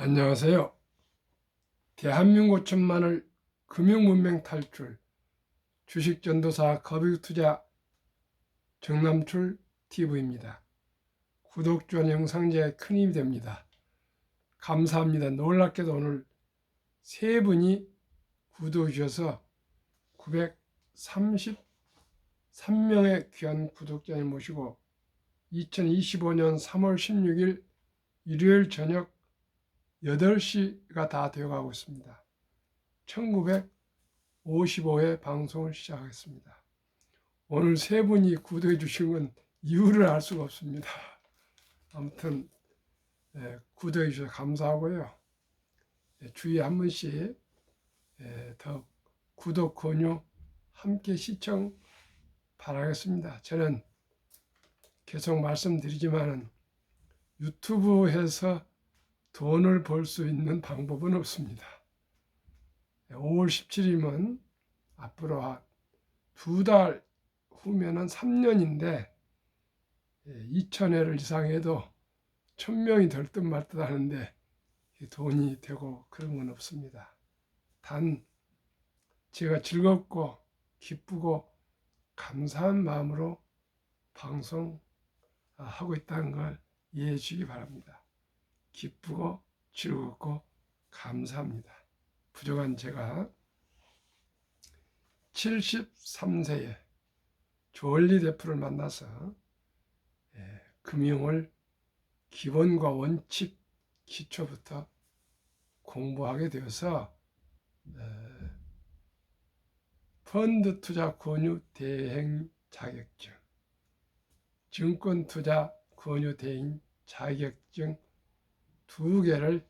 안녕하세요. 대한민국 천만을 금융문맹 탈출 주식전도사 거비투자 정남출 TV입니다. 구독, 좋아요, 영상제에 큰 힘이 됩니다. 감사합니다. 놀랍게도 오늘 세 분이 구독해 주셔서 933명의 귀한 구독자님 모시고 2025년 3월 16일 일요일 저녁 8시가 다 되어가고 있습니다. 1955회 방송을 시작하겠습니다. 오늘 세 분이 구독해 주신 건 이유를 알 수가 없습니다. 아무튼 구독해 주셔서 감사하고요. 주위에 한 번씩 더 구독, 권유, 함께 시청 바라겠습니다. 저는 계속 말씀드리지만 유튜브에서 돈을 벌 수 있는 방법은 없습니다. 5월 17일이면 앞으로 2달 후면은 3년인데 2,000회를 이상해도 1,000명이 될 듯 말 듯 하는데 돈이 되고 그런 건 없습니다. 단 제가 즐겁고 기쁘고 감사한 마음으로 방송하고 있다는 걸 이해해 주시기 바랍니다. 기쁘고 즐겁고 감사합니다. 부족한 제가 73세에 조얼리 대표를 만나서 금융을 기본과 원칙 기초부터 공부하게 되어서 펀드 투자 권유 대행 자격증, 증권 투자 권유 대행 자격증 2개를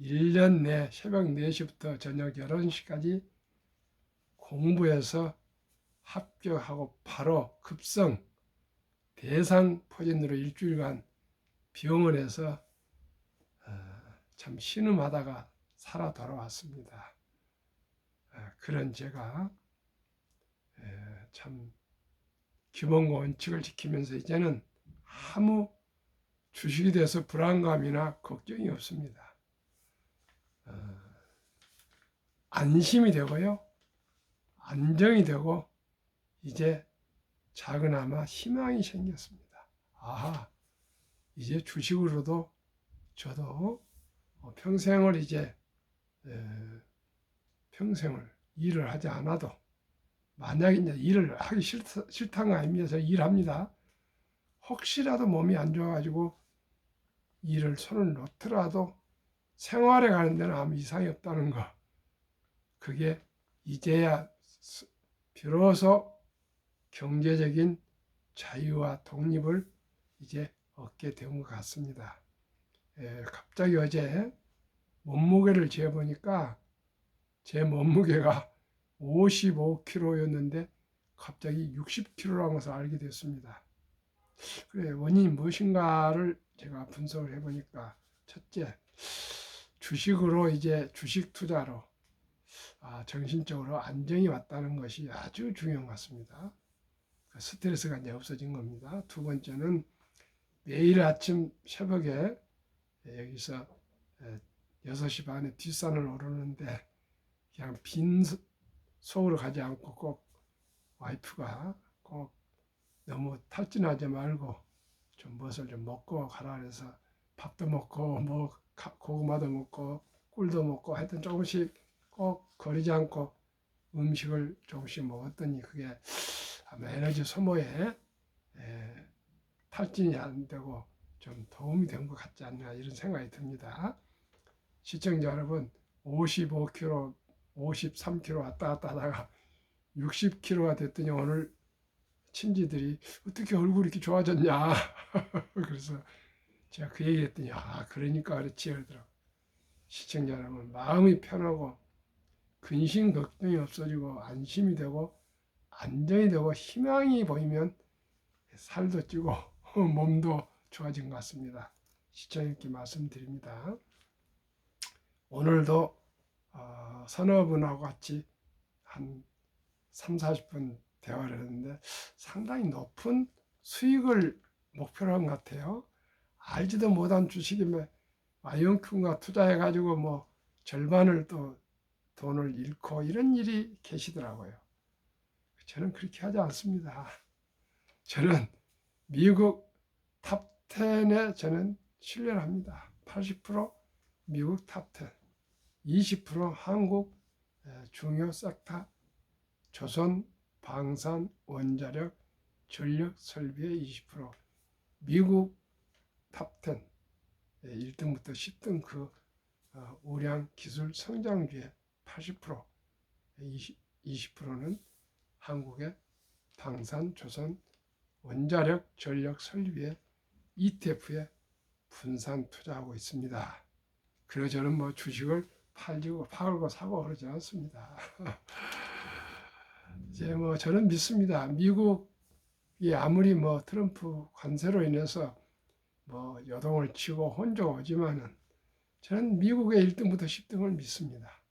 1년 내 새벽 4시부터 저녁 11시까지 공부해서 합격하고 바로 급성 대상 포진으로 일주일간 병원에서 참 신음하다가 살아 돌아왔습니다. 그런 제가 참 기본과 원칙을 지키면서 이제는 아무 주식에 대해서 불안감이나 걱정이 없습니다. 안심이 되고요. 안정이 되고 이제 작은아마 희망이 생겼습니다. 아하, 이제 주식으로도 저도 평생을 이제 평생을 일을 하지 않아도 만약에 이제 일을 하기 싫다는 거 아닙니다. 저 일합니다. 혹시라도 몸이 안 좋아가지고 일을 손을 놓더라도 생활에 가는 데는 아무 이상이 없다는 거. 그게 이제야 비로소 경제적인 자유와 독립을 이제 얻게 된 것 같습니다. 갑자기 어제 몸무게를 재보니까 제 몸무게가 55kg였는데 갑자기 60kg라는 것을 알게 됐습니다. 그래, 원인이 무엇인가를 제가 분석을 해보니까 첫째, 주식으로 이제 주식 투자로 정신적으로 안정이 왔다는 것이 아주 중요한 것 같습니다. 스트레스가 이제 없어진 겁니다. 두 번째는 매일 아침 새벽에 여기서 6시 반에 뒷산을 오르는데 그냥 빈 속으로 가지 않고 꼭 와이프가 꼭 너무 탈진하지 말고 좀 무엇을 좀 먹고 가라 그래서 밥도 먹고 뭐 고구마도 먹고 꿀도 먹고 하여튼 조금씩 꼭 거리지 않고 음식을 조금씩 먹었더니 그게 아마 에너지 소모에 탈진이 안 되고 좀 도움이 된 것 같지 않나 이런 생각이 듭니다. 시청자 여러분 55kg, 53kg 왔다 갔다 하다가 60kg가 됐더니 오늘 친지들이 어떻게 얼굴이 이렇게 좋아졌냐 그래서 제가 그 얘기했더니 그러니까 그렇지 그러더라고요. 시청자 여러분 마음이 편하고 근심 걱정이 없어지고 안심이 되고 안정이 되고 희망이 보이면 살도 찌고 몸도 좋아진 것 같습니다. 시청자님께 말씀드립니다. 오늘도 서너 분하고 같이 한 3, 40분 대화를 했는데 상당히 높은 수익을 목표로 한 것 같아요. 알지도 못한 주식이면 아이언큐가 투자해가지고 뭐 절반을 또 돈을 잃고 이런 일이 계시더라고요. 저는 그렇게 하지 않습니다. 저는 미국 탑10에 저는 신뢰를 합니다. 80% 미국 탑10, 20% 한국 중요 섹터, 조선, 방산, 원자력, 전력, 설비의 20%, 미국 탑10, 1등부터 10등 그 우량 기술 성장주의 80%, 20%는 한국의 방산, 조선, 원자력, 전력, 설비의 ETF에 분산 투자하고 있습니다. 그래서 저는 뭐 주식을 팔고 사고 그러지 않습니다. 이제 뭐 저는 믿습니다. 미국이 아무리 뭐 트럼프 관세로 인해서 뭐 여동을 치고 혼조가 오지만은 저는 미국의 1등부터 10등을 믿습니다.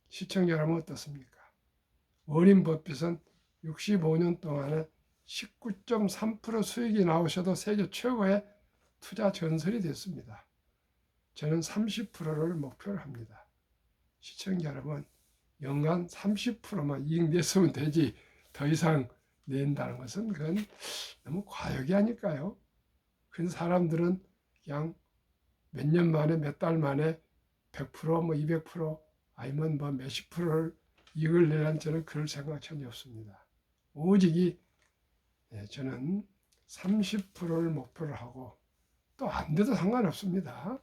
시청자 여러분 어떻습니까? 워린 버핏은 65년 동안에 19.3% 수익이 나오셔도 세계 최고의 투자 전설이 됐습니다. 저는 30%를 목표로 합니다. 시청자 여러분, 연간 30%만 이익 냈으면 되지 더 이상 낸다는 것은 그건 너무 과욕이 아닐까요? 그런 사람들은 그냥 몇 년 만에 몇 달 만에 100% 뭐 200% 아니면 뭐 몇십 프로를 이익을 내라는 저는 그럴 생각 전혀 없습니다. 오직 저는 30%를 목표로 하고 또 안 돼도 상관없습니다.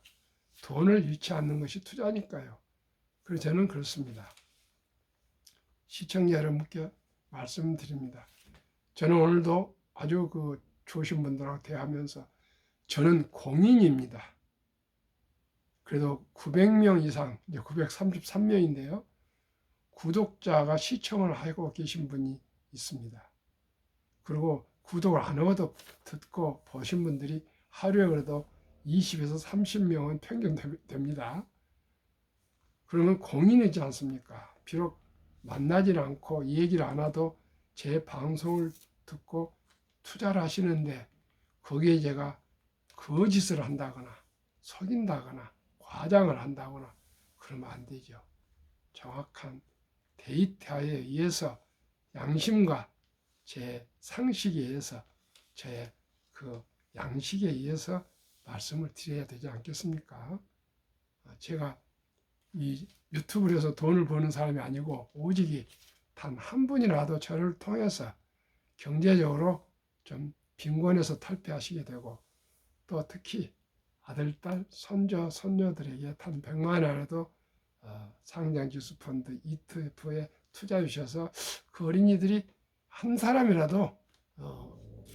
돈을 잃지 않는 것이 투자니까요. 그래서 저는 그렇습니다. 시청자 여러분께 말씀드립니다. 저는 오늘도 아주 좋으신 분들하고 대하면서 저는 공인입니다. 그래도 900명 이상, 이제 933명인데요. 구독자가 시청을 하고 계신 분이 있습니다. 그리고 구독을 안 하고도 듣고 보신 분들이 하루에 그래도 20에서 30명은 평균 됩니다. 그러면 공인이지 않습니까? 비록 만나지는 않고 얘기를 안 하도 제 방송을 듣고 투자를 하시는데 거기에 제가 거짓을 한다거나 속인다거나 과장을 한다거나 그러면 안 되죠. 정확한 데이터에 의해서 양심과 제 상식에 의해서 제 양식에 의해서 말씀을 드려야 되지 않겠습니까? 제가 이 유튜브를 해서 돈을 버는 사람이 아니고 오직 단 한 분이라도 저를 통해서 경제적으로 좀 빈곤에서 탈피하시게 되고 또 특히 아들, 딸, 손자, 손녀들에게 단 100만 원이라도 상장지수 펀드 ETF에 투자해 주셔서 그 어린이들이 한 사람이라도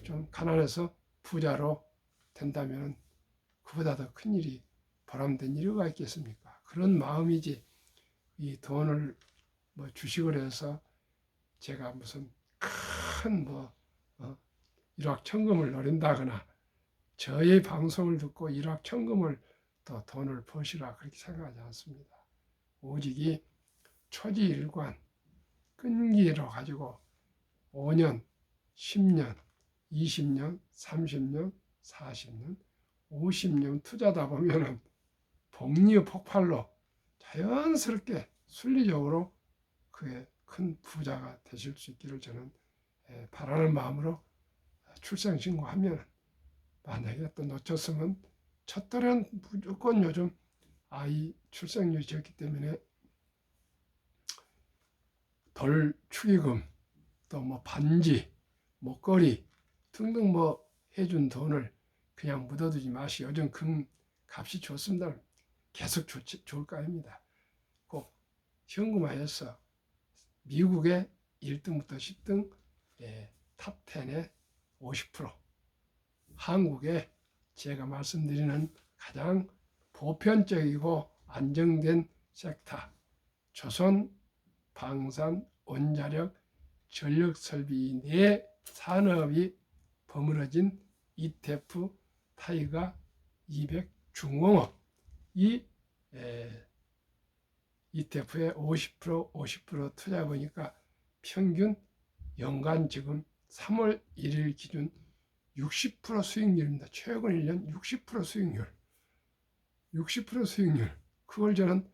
좀 가난해서 부자로 된다면 그보다 더 큰 일이 보람된 일이 있겠습니까? 그런 마음이지 이 돈을 뭐 주식을 해서 제가 무슨 큰 일확천금을 노린다거나 저의 방송을 듣고 일확천금을 또 돈을 버시라 그렇게 생각하지 않습니다. 오직 초지일관 끈기로 가지고 5년, 10년, 20년, 30년, 40년, 50년 투자다 보면은 복리의 폭발로 자연스럽게 순리적으로 그의 큰 부자가 되실 수 있기를 저는 바라는 마음으로 출생신고하면 만약에 또 놓쳤으면 첫날은 무조건 요즘 아이 출생률이 적기 때문에 덜 축의금 또 뭐 반지 목걸이 등등 뭐 해준 돈을 그냥 묻어두지 마시오. 요즘 금 값이 좋습니다. 계속 좋을 거 아닙니다. 꼭 현금화해서 미국의 1등부터 10등 탑10의 50%, 한국의 제가 말씀드리는 가장 보편적이고 안정된 섹터, 조선, 방산, 원자력, 전력 설비 내 산업이 버무러진 ETF 타이가 200 중공업 이 ETF에 50% 투자해 보니까 평균 연간 지금 3월 1일 기준 60% 수익률입니다. 최근 1년 60% 수익률. 60% 수익률, 그걸 저는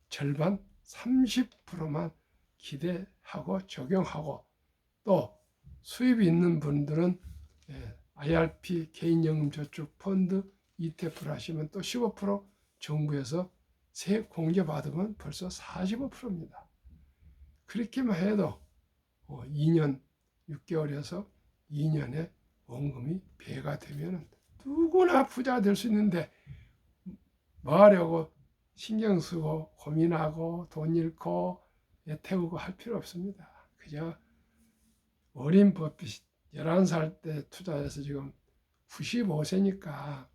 절반 30%만 기대하고 적용하고, 또 수입이 있는 분들은 IRP 개인연금저축펀드 ETF를 하시면 또 15% 정부에서 세액 공제 받으면 벌써 45%입니다. 그렇게만 해도 2년 6개월에서 2년에 원금이 배가 되면 누구나 부자 될 수 있는데, 뭐 하려고 신경 쓰고 고민하고 돈 잃고 태우고 할 필요 없습니다. 그저 워렌 버핏 11살 때 투자해서 지금 95세니까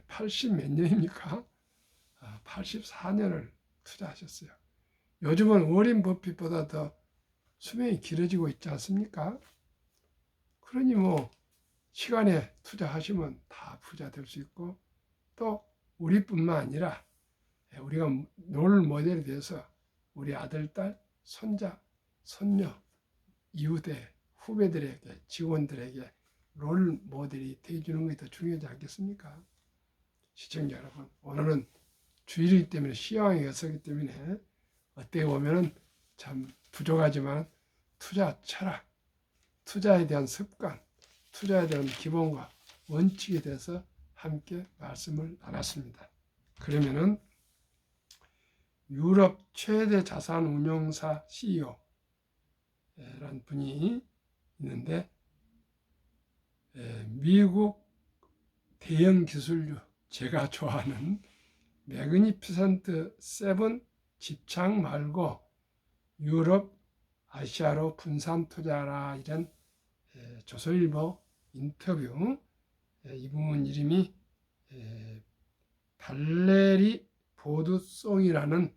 80 몇 년입니까? 84년을 투자하셨어요. 요즘은 워렌 버핏보다 더 수명이 길어지고 있지 않습니까? 그러니 뭐 시간에 투자하시면 다 부자 될 수 있고, 또 우리뿐만 아니라 우리가 롤 모델이 돼서 우리 아들, 딸, 손자, 손녀, 이웃에, 후배들에게, 직원들에게 롤 모델이 되어주는 것이 더 중요하지 않겠습니까? 시청자 여러분, 오늘은 주일이기 때문에 시황이 없었기 때문에 어떻게 보면 참 부족하지만 투자 철학, 투자에 대한 습관, 투자에 대한 기본과 원칙에 대해서 함께 말씀을 나눴습니다. 그러면은 유럽 최대 자산 운용사 CEO라는 분이 있는데, 미국 대형 기술주, 제가 좋아하는 매그니피센트 세븐 집착 말고 유럽, 아시아로 분산 투자라, 이런 조선일보 인터뷰, 이분 이름이 발레리 보드송이라는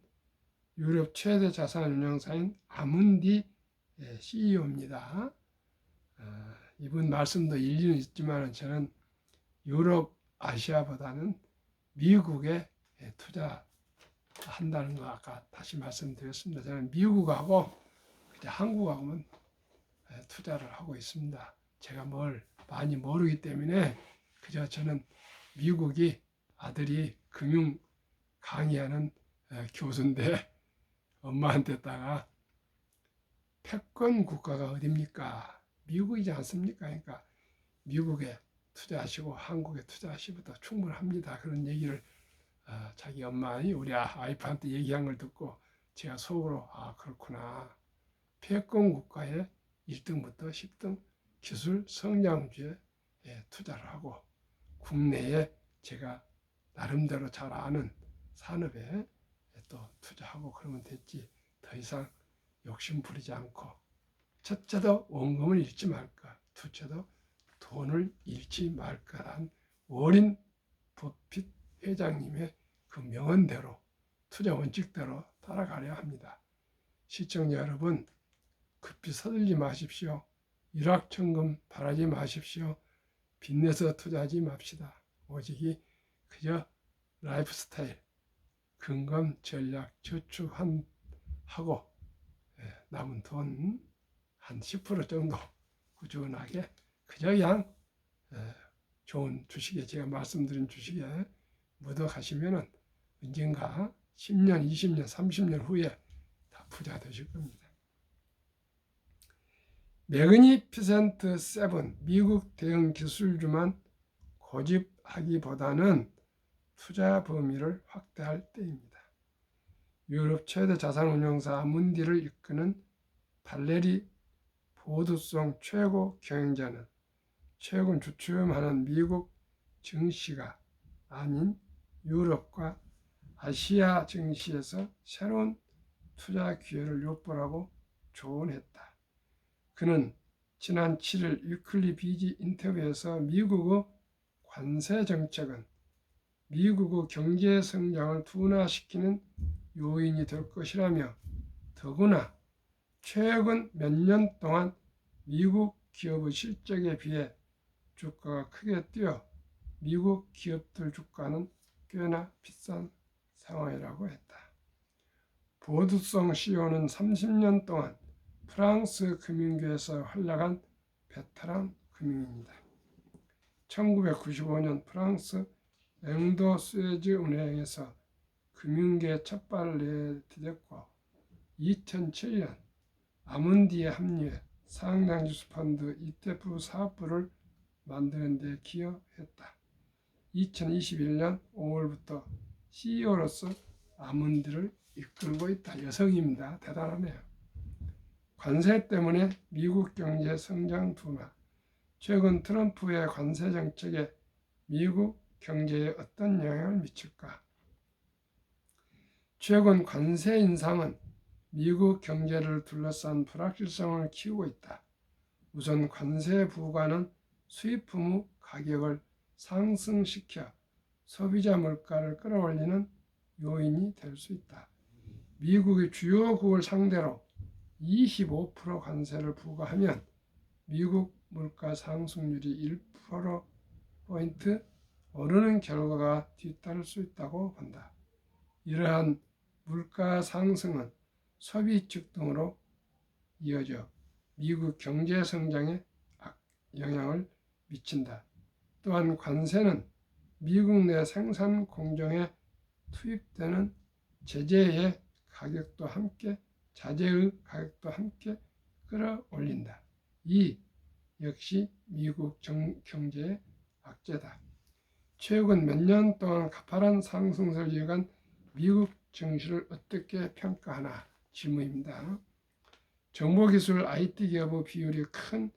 유럽 최대 자산 운용사인 아문디 CEO입니다. 이분 말씀도 일리는 있지만 저는 유럽, 아시아보다는 미국에 투자한다는 거 아까 다시 말씀드렸습니다. 저는 미국하고 한국하고는 투자를 하고 있습니다. 제가 뭘 많이 모르기 때문에 그저 저는 미국이 아들이 금융 강의하는 교수인데 엄마한테다가 패권 국가가 어딥니까? 미국이지 않습니까? 그러니까 미국에 투자하시고 한국에 투자하시고도 충분합니다. 그런 얘기를 자기 엄마이 우리 아이프한테 얘기한 걸 듣고 제가 속으로 그렇구나. 패권 국가의 1등부터 10등 기술 성장주에 투자를 하고, 국내에 제가 나름대로 잘 아는 산업에 또 투자하고 그러면 됐지, 더 이상 욕심 부리지 않고, 첫째도 원금을 잃지 말까, 둘째도 돈을 잃지 말까란 워렌 버핏 회장님의 그 명언대로, 투자 원칙대로 따라가려 합니다. 시청자 여러분, 급히 서둘지 마십시오. 일확천금 바라지 마십시오. 빚내서 투자하지 맙시다. 오직이 그저 라이프 스타일, 근감, 전략, 저축하고 남은 돈 한 10% 정도 꾸준하게 그저 그냥 좋은 주식에, 제가 말씀드린 주식에 묻어 가시면은 언젠가 10년, 20년, 30년 후에 다 부자 되실 겁니다. 매그니피센트 세븐, 미국 대형 기술주만 고집하기보다는 투자 범위를 확대할 때입니다. 유럽 최대 자산운용사 아문디를 이끄는 발레리 보드송 최고 경영자는 최근 주춤하는 미국 증시가 아닌 유럽과 아시아 증시에서 새로운 투자 기회를 엿보라고 조언했다. 그는 지난 7일 위클리 비지 인터뷰에서 미국의 관세 정책은 미국의 경제 성장을 둔화시키는 요인이 될 것이라며, 더구나 최근 몇 년 동안 미국 기업의 실적에 비해 주가가 크게 뛰어 미국 기업들 주가는 꽤나 비싼 상황이라고 했다. 보드송 CEO는 30년 동안 프랑스 금융계에서 활약한 베테랑 금융인입니다. 1995년 프랑스 앵도 수에즈 운행에서 금융계 첫 발을 내디뎠고 2007년 아문디에 합류해 상장지수 펀드 ETF 사업부를 만드는 데 기여했다. 2021년 5월부터 CEO로서 아문디를 이끌고 있다. 여성입니다. 대단하네요. 관세 때문에 미국 경제 성장 둔화. 최근 트럼프의 관세 정책에 미국 경제에 어떤 영향을 미칠까? 최근 관세 인상은 미국 경제를 둘러싼 불확실성을 키우고 있다. 우선 관세 부과는 수입품 가격을 상승시켜 소비자 물가를 끌어올리는 요인이 될 수 있다. 미국의 주요국을 상대로 25% 관세를 부과하면 미국 물가 상승률이 1%포인트 오르는 결과가 뒤따를 수 있다고 본다. 이러한 물가 상승은 소비 측 등으로 이어져 미국 경제 성장에 영향을 미친다. 또한 관세는 미국 내 생산 공정에 투입되는 자재의 가격도 함께 끌어올린다. 이 역시 미국 경제의 악재다. 최근 몇 년 동안 가파른 상승세를 이어간 미국 증시를 어떻게 평가하나 질문입니다. 정보기술 IT 기업의 비율이 큰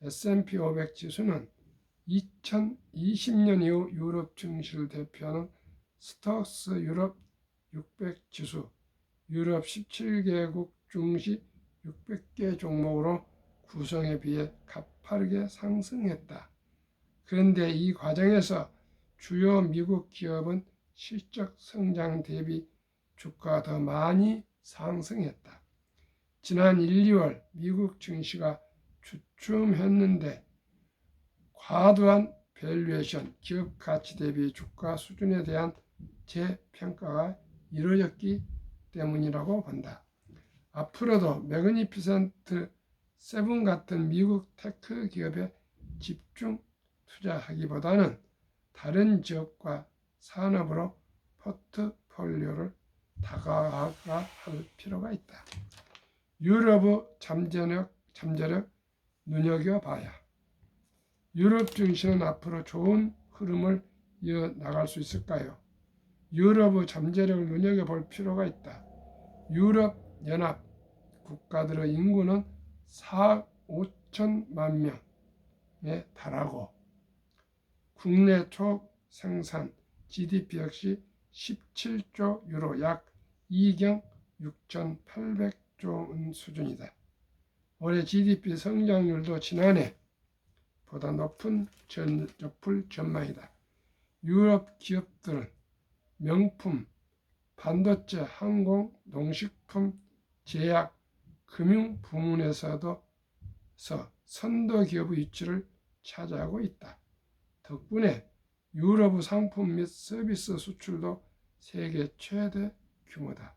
S&P 500 지수는 2020년 이후 유럽 증시를 대표하는 스톡스 유럽 600 지수, 유럽 17개국 증시 600개 종목으로 구성에 비해 가파르게 상승했다. 그런데 이 과정에서 주요 미국 기업은 실적 성장 대비 주가가 더 많이 상승했다. 지난 1, 2월 미국 증시가 주춤했는데 과도한 밸류에이션, 기업 가치 대비 주가 수준에 대한 재평가가 이루어졌기 때문이라고 본다. 앞으로도 매그니피센트 7 같은 미국 테크 기업에 집중 투자하기보다는 다른 지역과 산업으로 포트폴리오를 다각화할 필요가 있다. 유럽의 잠재력 눈여겨봐야. 유럽 증시는 앞으로 좋은 흐름을 이어나갈 수 있을까요? 유럽의 잠재력을 눈여겨볼 필요가 있다. 유럽 연합 국가들의 인구는 4억 5천만 명에 달하고 국내 총생산 GDP 역시 17조 유로 약 2경 6,800조 원 수준이다. 올해 GDP 성장률도 지난해보다 높을 전망이다. 유럽 기업들은 명품, 반도체, 항공, 농식품, 제약, 금융 부문에서도 선도 기업의 위치를 차지하고 있다. 덕분에 유럽의 상품 및 서비스 수출도 세계 최대 규모다.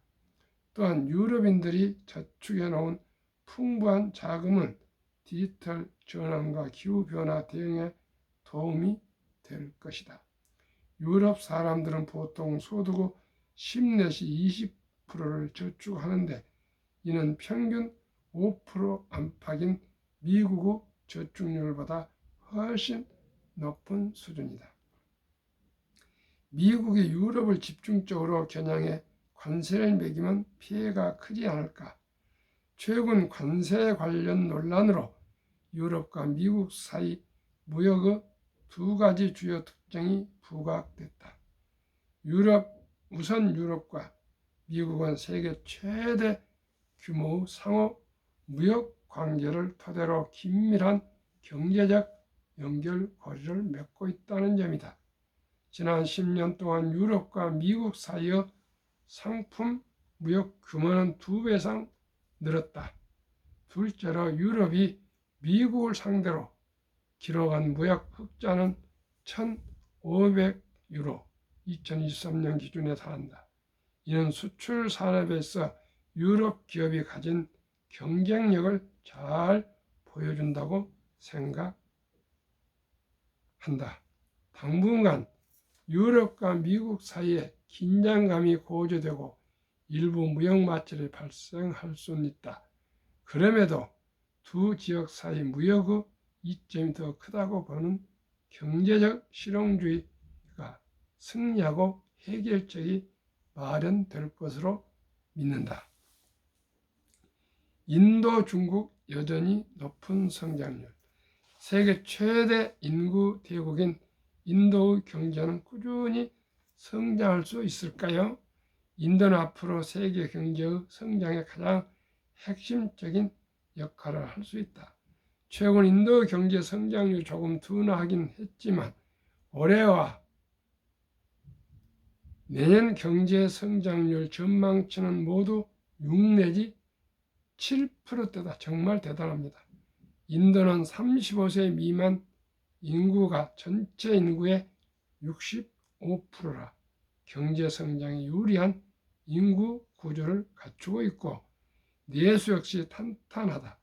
또한 유럽인들이 저축해 놓은 풍부한 자금은 디지털 전환과 기후변화 대응에 도움이 될 것이다. 유럽 사람들은 보통 소득의 10 내지 20%를 저축하는데 이는 평균 5% 안팎인 미국의 저축률보다 훨씬 높은 수준이다. 미국이 유럽을 집중적으로 겨냥해 관세를 매기면 피해가 크지 않을까? 최근 관세 관련 논란으로 유럽과 미국 사이 무역의 두 가지 주요 특징이 부각됐다. 우선 유럽과 미국은 세계 최대 규모의 상호 무역 관계를 토대로 긴밀한 경제적 연결고리를 맺고 있다는 점이다. 지난 10년 동안 유럽과 미국 사이의 상품 무역 규모는 2배 이상 늘었다. 둘째로 유럽이 미국을 상대로 기록한 무역 흑자는 1,500유로 2023년 기준에 달한다. 이는 수출 산업에서 유럽 기업이 가진 경쟁력을 잘 보여준다고 생각한다. 당분간 유럽과 미국 사이에 긴장감이 고조되고 일부 무역 마찰이 발생할 수는 있다. 그럼에도 두 지역 사이 무역의 이점이 더 크다고 보는 경제적 실용주의가 승리하고 해결책이 마련될 것으로 믿는다. 인도, 중국 여전히 높은 성장률. 세계 최대 인구 대국인 인도의 경제는 꾸준히 성장할 수 있을까요? 인도는 앞으로 세계 경제의 성장에 가장 핵심적인 역할을 할 수 있다. 최근 인도 경제 성장률이 조금 둔화하긴 했지만 올해와 내년 경제 성장률 전망치는 모두 6 내지 7%대다. 정말 대단합니다. 인도는 35세 미만 인구가 전체 인구의 65%라 경제 성장에 유리한 인구 구조를 갖추고 있고 내수 역시 탄탄하다.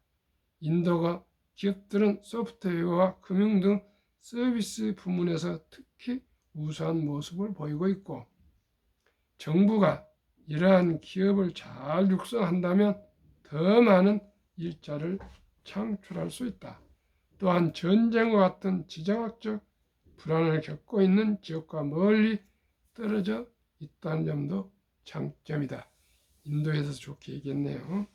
인도가 기업들은 소프트웨어와 금융 등 서비스 부문에서 특히 우수한 모습을 보이고 있고 정부가 이러한 기업을 잘 육성한다면 더 많은 일자리를 창출할 수 있다. 또한 전쟁과 같은 지정학적 불안을 겪고 있는 지역과 멀리 떨어져 있다는 점도 장점이다. 인도에서 좋게 얘기했네요.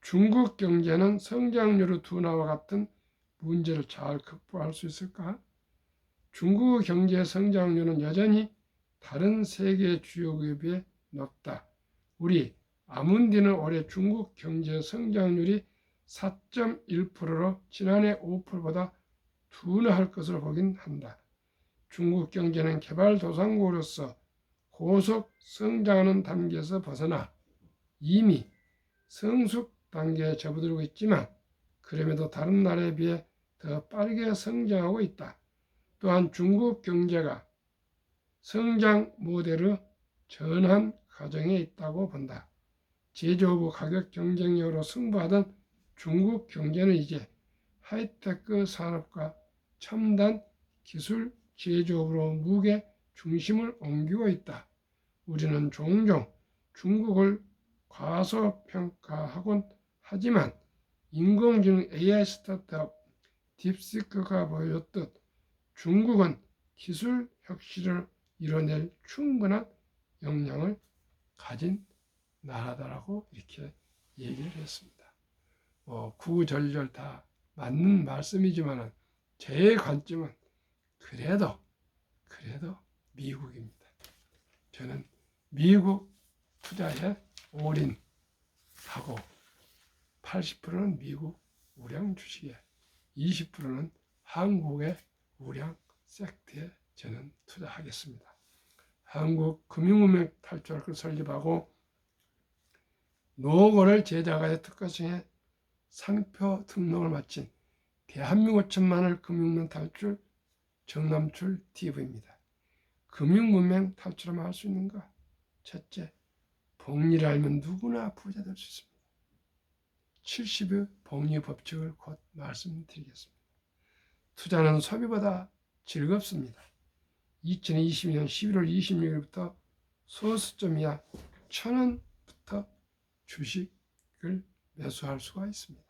중국 경제는 성장률의 둔화와 같은 문제를 잘 극복할 수 있을까? 중국 경제 성장률은 여전히 다른 세계 주요 기업에 비해 높다. 우리 아문디는 올해 중국 경제 성장률이 4.1%로 지난해 5%보다 둔화할 것으로 보긴 한다. 중국 경제는 개발도상국으로서 고속 성장하는 단계에서 벗어나 이미 성숙 단계에 접어들고 있지만 그럼에도 다른 나라에 비해 더 빠르게 성장하고 있다. 또한 중국 경제가 성장 모델의 전환 과정에 있다고 본다. 제조업의 가격 경쟁력으로 승부하던 중국 경제는 이제 하이테크 산업과 첨단 기술 제조업으로 무게 중심을 옮기고 있다. 우리는 종종 중국을 과소평가하곤 하지만 인공지능 AI 스타트업 딥시크가 보여줬듯 중국은 기술 혁신을 이뤄낼 충분한 역량을 가진 나라다라고 이렇게 얘기를 했습니다. 구구절절 다 맞는 말씀이지만 제 관점은 그래도 미국입니다. 저는 미국 투자에 올인하고 80%는 미국 우량 주식에 20%는 한국의 우량 섹터에 저는 투자하겠습니다. 한국 금융문명 탈출학을 설립하고 노고를 제작하여 특허청에 상표 등록을 마친 대한민국 천만을 금융문 탈출 정남출 TV입니다. 금융문명 탈출하면 할 수 있는가? 첫째, 복리를 알면 누구나 부자 될 수 있습니다. 70의 복리 법칙을 곧 말씀드리겠습니다. 투자는 소비보다 즐겁습니다. 2022년 11월 26일부터 소수점 이하 1,000원부터 주식을 매수할 수가 있습니다.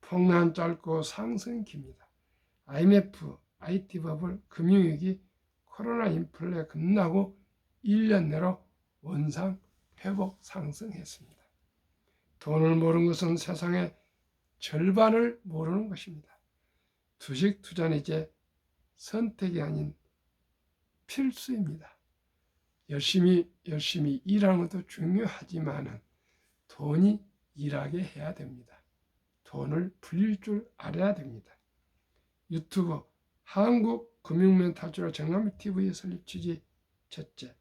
폭락 짧고 상승 깁니다. IMF, IT 버블, 금융위기, 코로나 인플레 끝나고 1년 내로 원상 회복 상승했습니다. 돈을 모르는 것은 세상의 절반을 모르는 것입니다. 주식 투자는 이제 선택이 아닌 필수입니다. 열심히 일하는 것도 중요하지만 돈이 일하게 해야 됩니다. 돈을 불릴 줄 알아야 됩니다. 유튜브 한국금융문 탈출 정남TV의 설립 취지 첫째,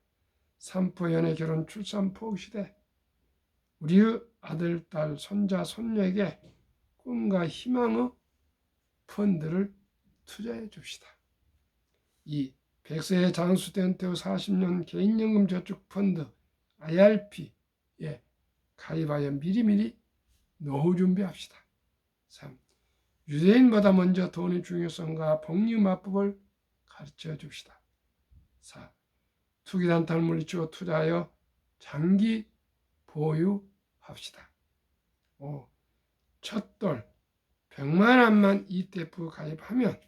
산포 연애 결혼 출산 포기 시대 우리의 아들, 딸, 손자, 손녀에게 꿈과 희망의 펀드를 투자해 줍시다. 2. 100세의 장수대 은퇴 후 40년 개인연금 저축 펀드 IRP에 가입하여 미리미리 노후 준비합시다. 3. 유대인보다 먼저 돈의 중요성과 복리 맞법을 가르쳐 줍시다. 4. 투기단타를 물리치고 투자하여 장기 보유합시다. 5. 첫돌 100만 원만 ETF 가입하면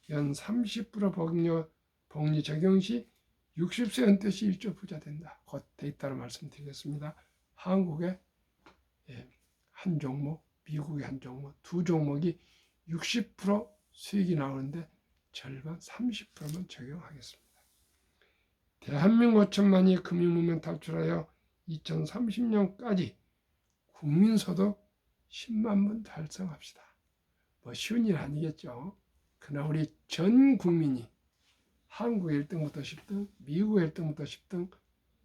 연 30% 복리 적용 시 60세 은퇴 시 1조 부자 된다. 곧 데이터로 말씀드리겠습니다. 한국의 한 종목, 미국의 한 종목, 두 종목이 60% 수익이 나오는데 절반 30%만 적용하겠습니다. 대한민국 5천만이 금융문명 탈출하여 2030년까지 국민소득 10만 분 달성합시다. 뭐 쉬운 일 아니겠죠. 그러나 우리 전 국민이 한국 1등부터 10등, 미국 1등부터 10등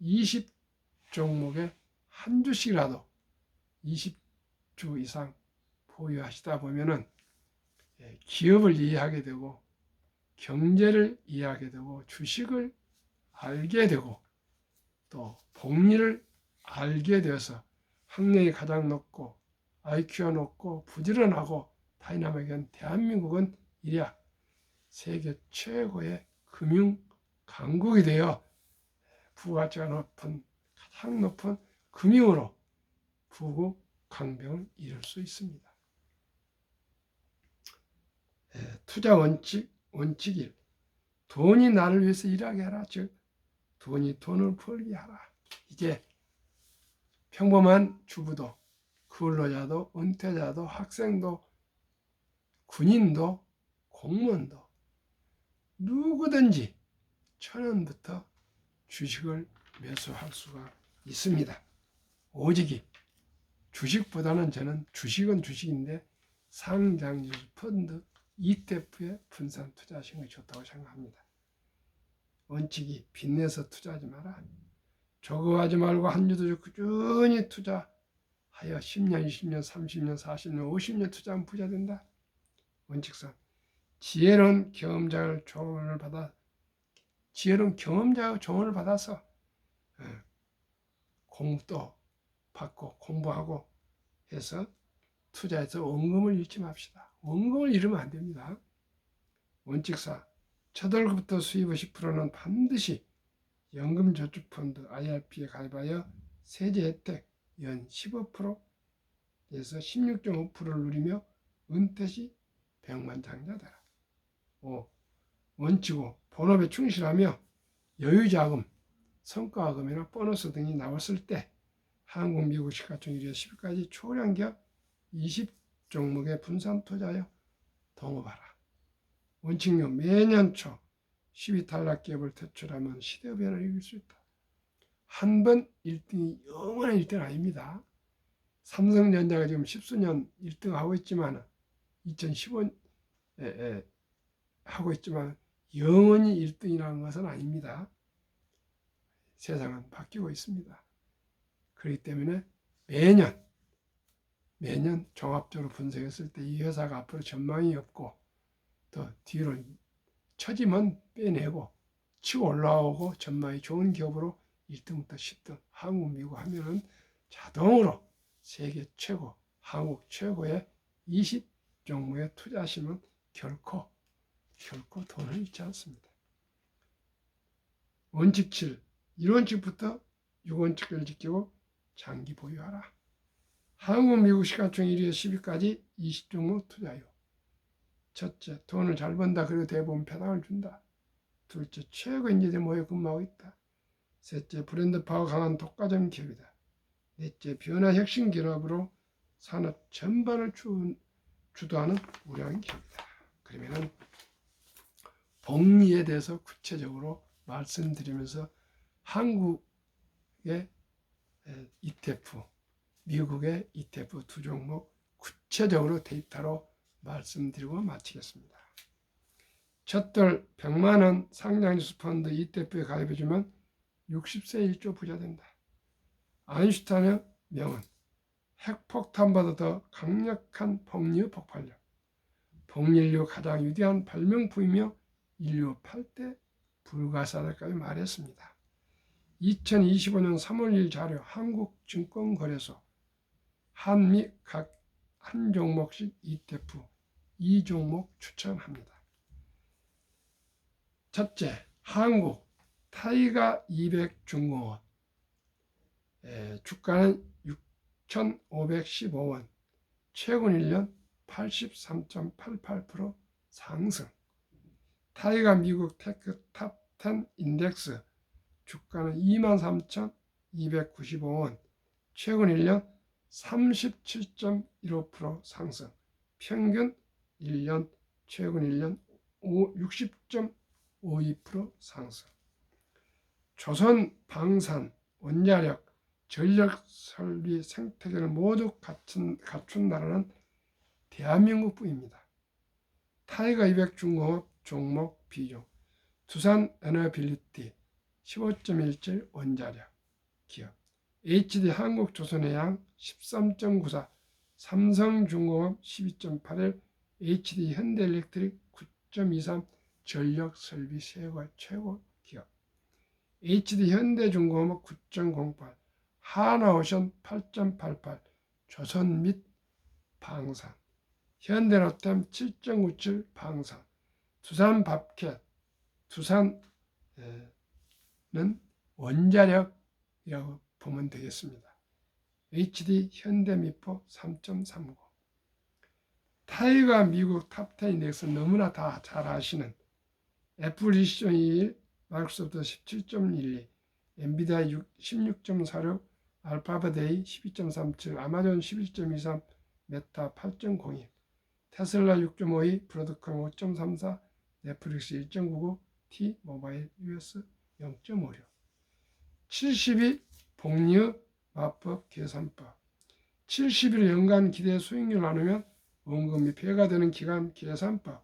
20종목에 한 주씩이라도 20주 이상 보유하시다 보면은 기업을 이해하게 되고 경제를 이해하게 되고 주식을 알게 되고 또 복리를 알게 되어서 학력이 가장 높고 IQ가 높고 부지런하고 다이나믹한 대한민국은 이래야 세계 최고의 금융 강국이 되어 부가가치가 높은 가장 높은 금융으로 부구 강병을 이룰 수 있습니다. 투자 원칙 1. 돈이 나를 위해서 일하게 하라. 즉 돈이 돈을 벌게 하라. 이제 평범한 주부도 근로자도 은퇴자도 학생도 군인도 공무원도 누구든지 1,000원부터 주식을 매수할 수가 있습니다. 오직이 주식보다는 저는 주식은 주식인데 상장지수 펀드 ETF에 분산 투자하시는 것이 좋다고 생각합니다. 원칙이 빚내서 투자하지 마라. 조급하지 말고 한 주도 꾸준히 투자하여 10년, 20년, 30년, 40년, 50년 투자하면 부자 된다. 원칙상 지혜로운 경험자의 조언을 받아서 공부도 받고 공부하고 해서 투자해서 원금을 잃지 맙시다. 원금을 잃으면 안 됩니다. 원칙사 첫 월급부터 수입 50%는 반드시 연금저축펀드 IRP에 가입하여 세제 혜택 연 15%에서 16.5%를 누리며 은퇴 시 백만장자되라. 5. 원칙5 본업에 충실하며 여유자금, 성과금이나 보너스 등이 나왔을 때 한국, 미국 시가총 1위 10위까지 초량 기업 20종목에 분산 투자하여 동업하라. 원칙6 매년 초 10위 탈락 기업을 퇴출하면 시대 변화를 이길 수 있다. 한 번 1등이 영원한 1등은 아닙니다. 삼성전자가 지금 10수년 1등 하고 있지만 2015년 하고 있지만 영원히 1등이라는 것은 아닙니다. 세상은 바뀌고 있습니다. 그렇기 때문에 매년 종합적으로 분석했을 때 이 회사가 앞으로 전망이 없고 또 뒤로 처지면 빼내고 치고 올라오고 전망이 좋은 기업으로 1등부터 10등 한국, 미국 하면은 자동으로 세계 최고, 한국 최고의 20종목에 투자하시면 결코 돈을 잃지 않습니다. 원칙 7. 1원칙부터 6원칙을 지키고 장기 보유하라. 한국, 미국 시가총 1위에서 10위까지 20종목 투자요. 첫째, 돈을 잘 번다. 그리고 대부분 배당을 준다. 둘째, 최고 인재들 모여 근무하고 있다. 셋째, 브랜드 파워 강한 독과점 기업이다. 넷째, 변화 혁신 기업으로 산업 전반을 주도하는 우량 기업이다. 그러면은 복리에 대해서 구체적으로 말씀드리면서 한국의 ETF, 미국의 ETF 두 종목 구체적으로 데이터로 말씀드리고 마치겠습니다. 첫돌 100만 원 상장지수 펀드 ETF에 가입해주면 60세 1조 부자 된다. 아인슈타인의 명언, 핵폭탄보다 더 강력한 복리의 폭발력. 복리인류 가장 위대한 발명품이며 인류 8대 불가사의까지 말했습니다. 2025년 3월 1일 자료 한국증권거래소 한미 각 한 종목씩 ETF 2종목 추천합니다. 첫째, 한국 타이가 200 중공업 주가는 6,515원, 최근 1년 83.88% 상승. 타이가 미국 테크 탑10 인덱스 주가는 23,295원, 최근 1년 37.15% 상승. 평균 1년, 최근 1년 60.52% 상승. 조선 방산, 원자력, 전력설비 생태계를 모두 갖춘 나라는 대한민국뿐입니다. 타이가 200 중공업 종목 비중, 두산 에너빌리티 15.17 원자력 기업, HD 한국조선해양 13.94, 삼성중공업 12.81, HD 현대일렉트릭 9.23 전력설비 최고 기업, HD 현대중공업 9.08, 하나오션 8.88, 조선 및 방산, 현대로템 7.97 방산, 두산밥켓, 두산은 원자력이라고 보면 되겠습니다. HD 현대미포 3.39. 타이가 미국 탑10 인덱스 너무나 다 잘 아시는 애플 20.21, 마이크로소프트 17.12, 엔비디아 16.46, 알파벳 A 12.37, 아마존 11.23, 메타 8.02, 테슬라 6.52, 브로드컴 5.34, 넷플릭스 1.99, T 모바일 US 0.56. 72 복리의 마법 계산법. 70일 연간 기대 수익률 나누면 원금이 배가 되는 기간 계산법.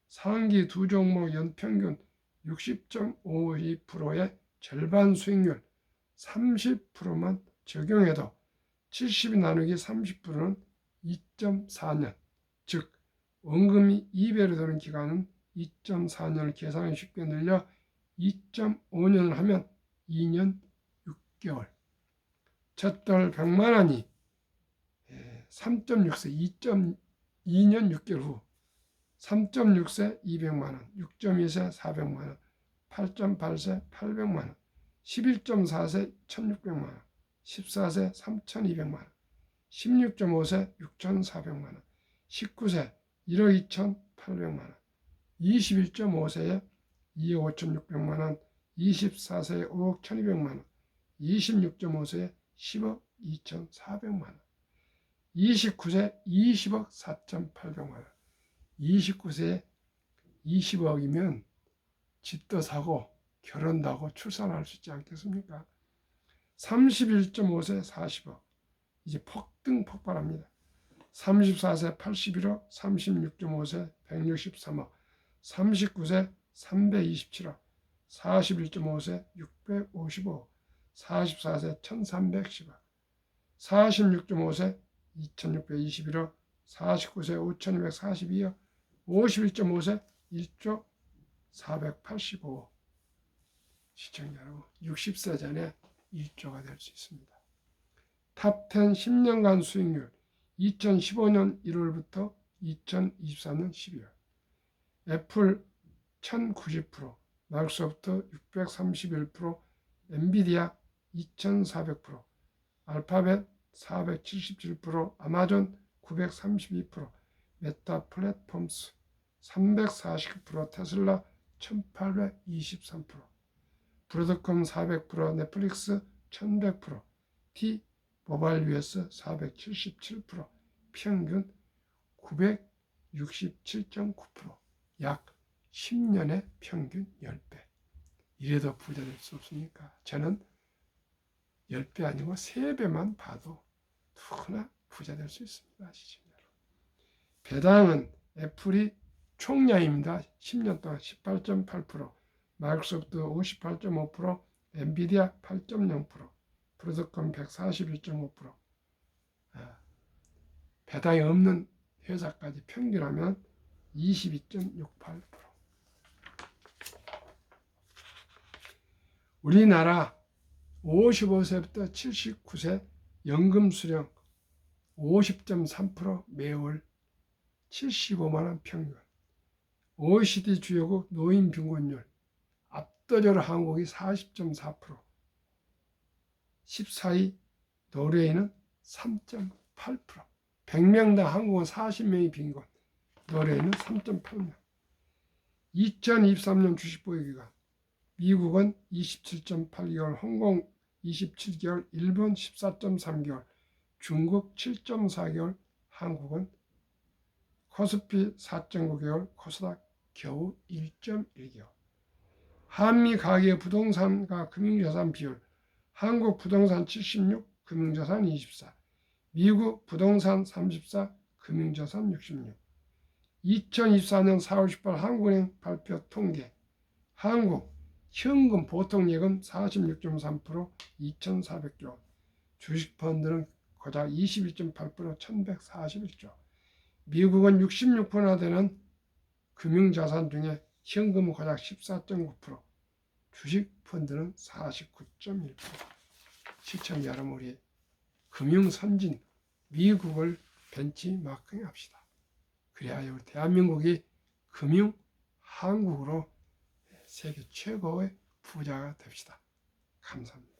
상기 두 종목 연평균 60.52%의 절반 수익률 30%만 적용해도 70이 나누기 30%는 2.4년, 즉 원금이 2배로 되는 기간은 2.4년을 계산하기 쉽게 늘려 2.5년을 하면 2년 6개월. 첫달 100만 원이 3.6세 2.2년 6개월 후 3.6세 200만 원, 6.2세 400만 원, 8.8세 800만 원, 11.4세 1600만 원, 14세 3200만 원, 16.5세 6400만 원, 19세 1억 2800만 원, 21.5세에 2억 5600만 원, 24세에 5억 1200만 원, 26.5세에 10억 2400만 원, 29세 20억 4800만 원, 29세에 20억이면 집도 사고 결혼도 하고 출산할 수 있지 않겠습니까? 31.5세 40억, 이제 폭발합니다. 34세 81억, 36.5세 163억, 39세 327억, 41.5세 655억, 44세 1310억, 46.5세 2621억, 49세 5242억, 51.5세 1조 485억. 시청자 여러분, 60세 전에 1조가 될 수 있습니다. 탑10 10년간 수익률 2015년 1월부터 2024년 12월. 애플 1090%, 마이크로소프트 631%, 엔비디아 2400%, 알파벳 477%, 아마존 932%, 메타 플랫폼스 349%, 테슬라 1823%, 브로드컴 400%, 넷플릭스 1100%, T 모바일 US 477%, 평균 967.9%, 약 10년의 평균 10배. 이래도 부자 될 수 없습니까? 저는 10배 아니고 3배만 봐도 누구나 부자 될 수 있습니다. 배당은 애플이 총량입니다. 10년 동안 18.8%, 마이크로소프트 58.5%, 엔비디아 8.0%, 브로드컴 141.5%. 배당이 없는 회사까지 평균하면 22.68%. 우리나라 55세부터 79세 연금 수령 50.3% 매월 75만 원 평균. OECD 주요국 노인 빈곤율 압도적으로 한국이 40.4%, 14위 노르웨이는 3.8%. 100명당 한국은 40명이 빈곤, 노르웨이는 3.8명. 2023년 주식 보유기간, 미국은 27.8개월, 홍콩 27개월, 일본 14.3개월, 중국 7.4개월, 한국은 코스피 4.9개월, 코스닥 겨우 1.1개월. 한미 가계 부동산과 금융자산 비율, 한국 부동산 76, 금융자산 24, 미국 부동산 34, 금융자산 66. 2024년 4월 18일 한국은행 발표 통계, 한국 현금 보통예금 46.3%, 2,400조, 주식펀드는 고작 21.8%, 1,141조, 미국은 66%나 되는 금융자산 중에 현금은 고작 14.9%, 주식펀드는 49.1%. 시청자 여러분, 우리 금융선진 미국을 벤치마킹합시다. 그래야 우리 대한민국이 금융 한국으로 세계 최고의 부자가 됩시다. 감사합니다.